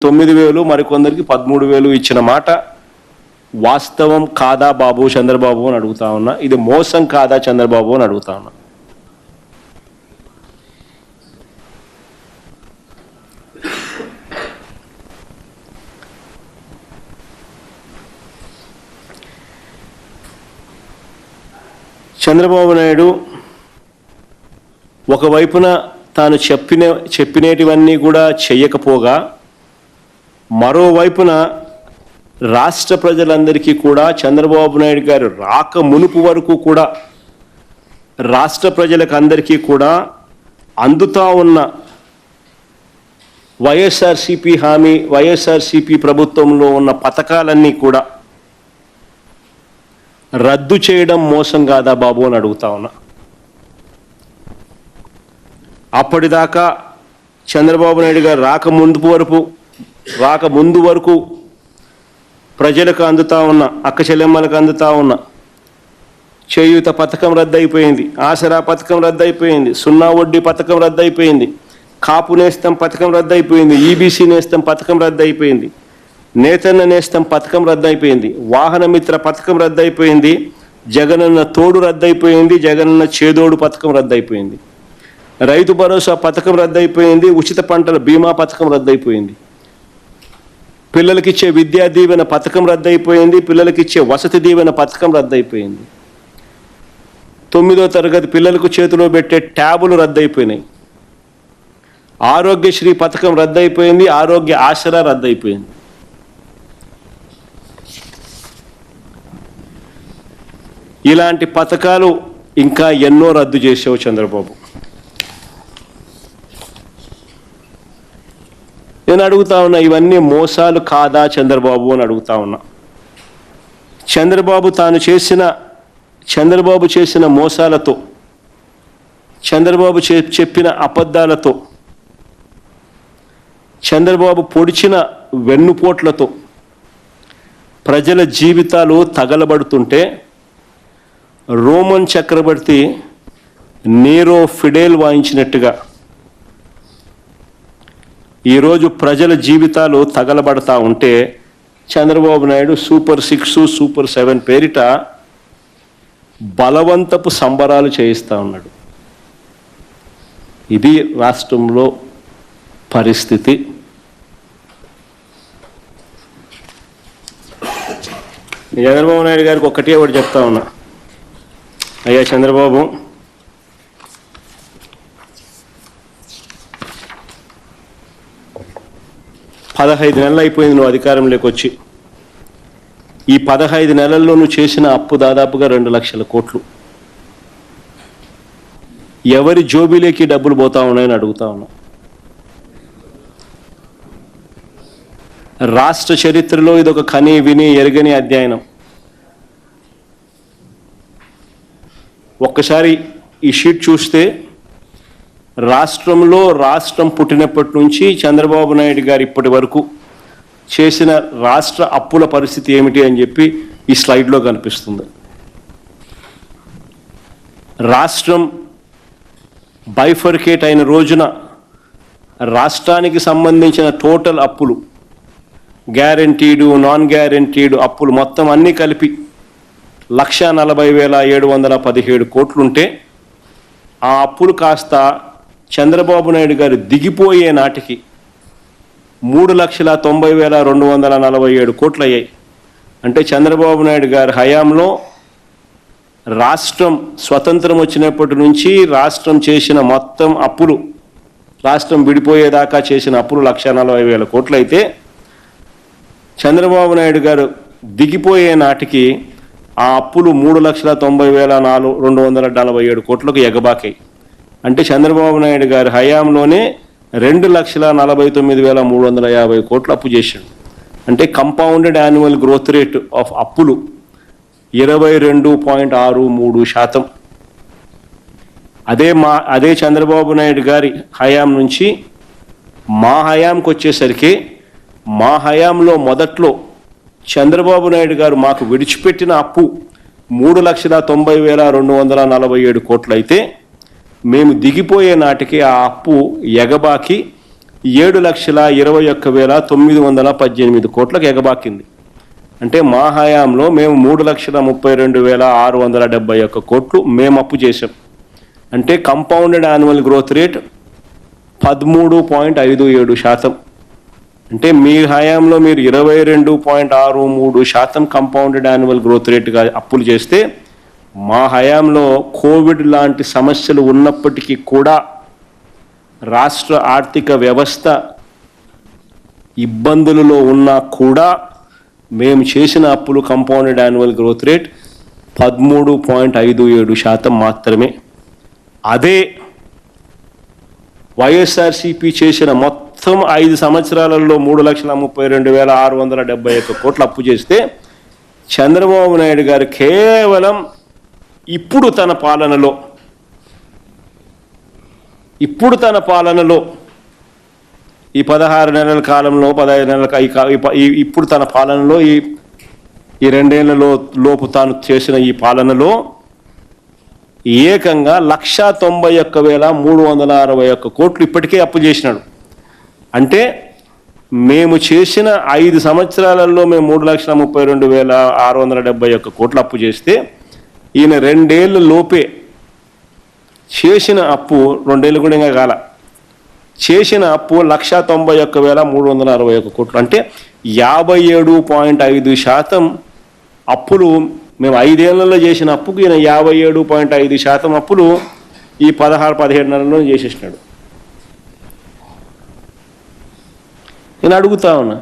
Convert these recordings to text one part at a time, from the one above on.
9,000 మరికొందరికి 13,000 ఇచ్చిన మాట వాస్తవం కాదా బాబు చంద్రబాబు అని అడుగుతా ఉన్నా. ఇది మోసం కాదా చంద్రబాబు అని అడుగుతా ఉన్నా. చంద్రబాబు నాయుడు ఒకవైపున తాను చెప్పినటివన్నీ కూడా చెయ్యకపోగా మరోవైపున రాష్ట్ర ప్రజలందరికీ కూడా చంద్రబాబు నాయుడు గారు రాక మునుపు వరకు కూడా రాష్ట్ర ప్రజలకు అందరికీ కూడా అందుతా ఉన్న వైఎస్ఆర్సీపీ ప్రభుత్వంలో ఉన్న పథకాలన్నీ కూడా రద్దు చేయడం మోసం కాదా బాబు అని అడుగుతా ఉన్నా. అప్పటిదాకా చంద్రబాబు నాయుడు గారు రాకముందు వరకు ప్రజలకు అందుతా ఉన్న అక్క చెల్లెమ్మలకు అందుతా ఉన్న చేయూత పథకం రద్దయిపోయింది, ఆసరా పథకం రద్దయిపోయింది, సున్నా వడ్డీ పథకం రద్దయిపోయింది, కాపు నేస్తం పథకం రద్దయిపోయింది, ఈబీసీ నేస్తం పథకం రద్దయిపోయింది, నేతన్న నేస్తం పథకం రద్దయిపోయింది, వాహన మిత్ర పథకం రద్దయిపోయింది, జగనన్న తోడు రద్దయిపోయింది, జగనన్న చేదోడు పథకం రద్దయిపోయింది, రైతు భరోసా పథకం రద్దయిపోయింది, ఉచిత పంటల బీమా పథకం రద్దయిపోయింది, పిల్లలకిచ్చే విద్యా దీవెన పథకం రద్దయిపోయింది, పిల్లలకిచ్చే వసతి దీవెన పథకం రద్దయిపోయింది, 9వ తరగతి పిల్లలకు చేతిలో పెట్టే ట్యాబులు రద్దయిపోయినాయి, ఆరోగ్యశ్రీ పథకం రద్దయిపోయింది, ఆరోగ్య ఆసరా రద్దయిపోయింది. ఇలాంటి పథకాలు ఇంకా ఎన్నో రద్దు చేసావు చంద్రబాబు. నేను అడుగుతా ఉన్నా, ఇవన్నీ మోసాలు కాదా చంద్రబాబు అని అడుగుతా ఉన్నా. చంద్రబాబు చేసిన మోసాలతో, చంద్రబాబు చెప్పిన అబద్ధాలతో, చంద్రబాబు పొడిచిన వెన్నుపోట్లతో ప్రజల జీవితాలు తగలబడుతుంటే రోమన్ చక్రవర్తి నీరో ఫిడేల్ వాయించినట్టుగా ఈరోజు ప్రజల జీవితాలు తగలబడతా ఉంటే చంద్రబాబు నాయుడు సూపర్ 6, సూపర్ 7 పేరిట బలవంతపు సంబరాలు చేయిస్తూ ఉన్నాడు. ఇది రాష్ట్రంలో పరిస్థితి. చంద్రబాబు నాయుడు గారికి ఒకటే ఒకటి చెప్తా ఉన్నా. అయ్యా చంద్రబాబు, పదహైదు నెలలు అయిపోయింది నువ్వు అధికారంలోకి వచ్చి. ఈ 15 నెలల్లో నువ్వు చేసిన అప్పు దాదాపుగా 2 లక్షల కోట్లు. ఎవరి జోబీలోకి డబ్బులు పోతా ఉన్నాయని అడుగుతా ఉన్నా. రాష్ట్ర చరిత్రలో ఇదొక కని విని ఎరగని అధ్యయనం. ఒక్కసారి ఈ షీట్ చూస్తే రాష్ట్రం పుట్టినప్పటి నుంచి చంద్రబాబు నాయుడు గారు ఇప్పటి వరకు చేసిన రాష్ట్ర అప్పుల పరిస్థితి ఏమిటి అని చెప్పి ఈ స్లైడ్లో కనిపిస్తుంది. రాష్ట్రం బైఫర్కేట్ అయిన రోజున రాష్ట్రానికి సంబంధించిన టోటల్ అప్పులు, గ్యారెంటీడు, నాన్ గ్యారెంటీడు అప్పులు మొత్తం అన్నీ కలిపి 1,40,717 కోట్లుంటే ఆ అప్పులు కాస్త చంద్రబాబు నాయుడు గారు దిగిపోయే నాటికి 3,90,247 కోట్లు అయ్యాయి. అంటే చంద్రబాబు నాయుడు గారి హయాంలో రాష్ట్రం స్వతంత్రం వచ్చినప్పటి నుంచి రాష్ట్రం చేసిన మొత్తం అప్పులు, రాష్ట్రం విడిపోయేదాకా చేసిన అప్పులు 1,40,000 కోట్లు అయితే చంద్రబాబు నాయుడు గారు దిగిపోయే నాటికి ఆ అప్పులు 3,90,247 కోట్లకు ఎగబాకాయి. అంటే చంద్రబాబు నాయుడు గారి హయాంలోనే 2,49,350 కోట్లు అప్పు చేశాడు. అంటే compounded annual growth rate of అప్పులు 22.63%. అదే చంద్రబాబు నాయుడు గారి హయాం నుంచి మా హయాంకి వచ్చేసరికి, మా హయాంలో మొదట్లో చంద్రబాబు నాయుడు గారు మాకు విడిచిపెట్టిన అప్పు 3,90,247 కోట్లు అయితే మేము దిగిపోయే నాటికి ఆ అప్పు ఎగబాకి 7,21,918 కోట్లకు ఎగబాకింది. అంటే మా హయాంలో మేము 3,32,671 కోట్లు మేము అప్పు చేశాం. అంటే కంపౌండెడ్ యాన్యువల్ గ్రోత్ రేట్ 13.57%. అంటే మీ హయాంలో మీరు 22.63% కంపౌండెడ్ యాన్యువల్ గ్రోత్ రేట్గా అప్పులు చేస్తే, మా హయాంలో కోవిడ్ లాంటి సమస్యలు ఉన్నప్పటికీ కూడా రాష్ట్ర ఆర్థిక వ్యవస్థ ఇబ్బందులలో ఉన్నా కూడా మేము చేసిన అప్పులు కంపౌండెడ్ యాన్యువల్ గ్రోత్ రేట్ 13.57% మాత్రమే. అదే వైఎస్ఆర్సీపీ చేసిన మొత్తం 5 సంవత్సరాలలో 3,32,671 కోట్లు అప్పు చేస్తే, చంద్రబాబు నాయుడు గారు కేవలం ఇప్పుడు తన పాలనలో ఈ 16 నెలల కాలంలో 15 నెలల ఇప్పుడు తన పాలనలో ఈ 2 ఏళ్ల లోపు తాను చేసిన ఈ పాలనలో ఏకంగా 191,361 కోట్లు ఇప్పటికే అప్పు చేసినాడు. అంటే మేము చేసిన 5 సంవత్సరాలలో మేము 3,32,671 కోట్లు అప్పు చేస్తే, ఈయన 2 ఏళ్ళ లోపే చేసిన అప్పు, 2 ఏళ్ళు కూడా ఇంకా కాల, చేసిన అప్పు 191,361 కోట్లు. అంటే 57.5% అప్పులు మేము 5 ఏళ్లలో చేసిన అప్పుకు ఈయన 57.5% అప్పులు ఈ 16-17 నెలల్లో చేసేసినాడు. నేను అడుగుతా ఉన్నా,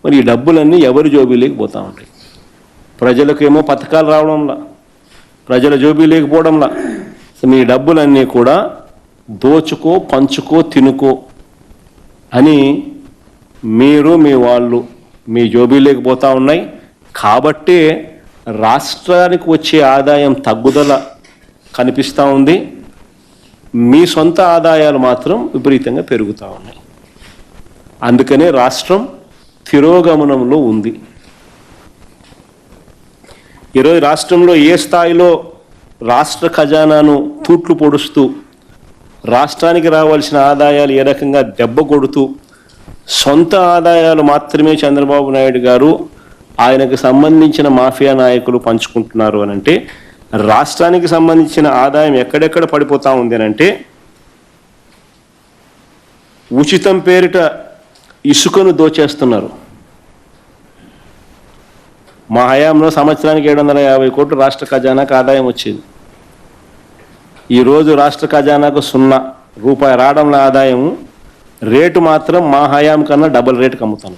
మరి ఈ డబ్బులన్నీ ఎవరి జోబీలోకి పోతా ఉంటాయి? ప్రజలకేమో పథకాలు రావడంలా, ప్రజల జోబీ లేకపోవడంలా. మీ డబ్బులన్నీ కూడా దోచుకో, పంచుకో, తినుకో అని మీరు మీ వాళ్ళు మీ జోబీలోకి పోతా ఉన్నాయి. కాబట్టే రాష్ట్రానికి వచ్చే ఆదాయం తగ్గుదల కనిపిస్తూ ఉంది. మీ సొంత ఆదాయాలు మాత్రం విపరీతంగా పెరుగుతూ ఉన్నాయి. అందుకనే రాష్ట్రం తిరోగమనంలో ఉంది. ఈరోజు రాష్ట్రంలో ఏ స్థాయిలో రాష్ట్ర ఖజానాను తూట్లు పొడుస్తూ, రాష్ట్రానికి రావాల్సిన ఆదాయాలు ఏ రకంగా దెబ్బ కొడుతూ, సొంత ఆదాయాలు మాత్రమే చంద్రబాబు నాయుడు గారు ఆయనకు సంబంధించిన మాఫియా నాయకులు పంచుకుంటున్నారు అని అంటే, రాష్ట్రానికి సంబంధించిన ఆదాయం ఎక్కడెక్కడ పడిపోతూ ఉంది అని అంటే, ఉచితం పేరిట ఇసుకను దోచేస్తున్నారు. మా హయాంలో సంవత్సరానికి 750 కోట్లు రాష్ట్ర ఖజానాకు ఆదాయం వచ్చేది. ఈరోజు రాష్ట్ర ఖజానాకు 0 రూపాయి రావడంలో ఆదాయం, రేటు మాత్రం మా హయాం కన్నా డబుల్ రేటుకి అమ్ముతాను.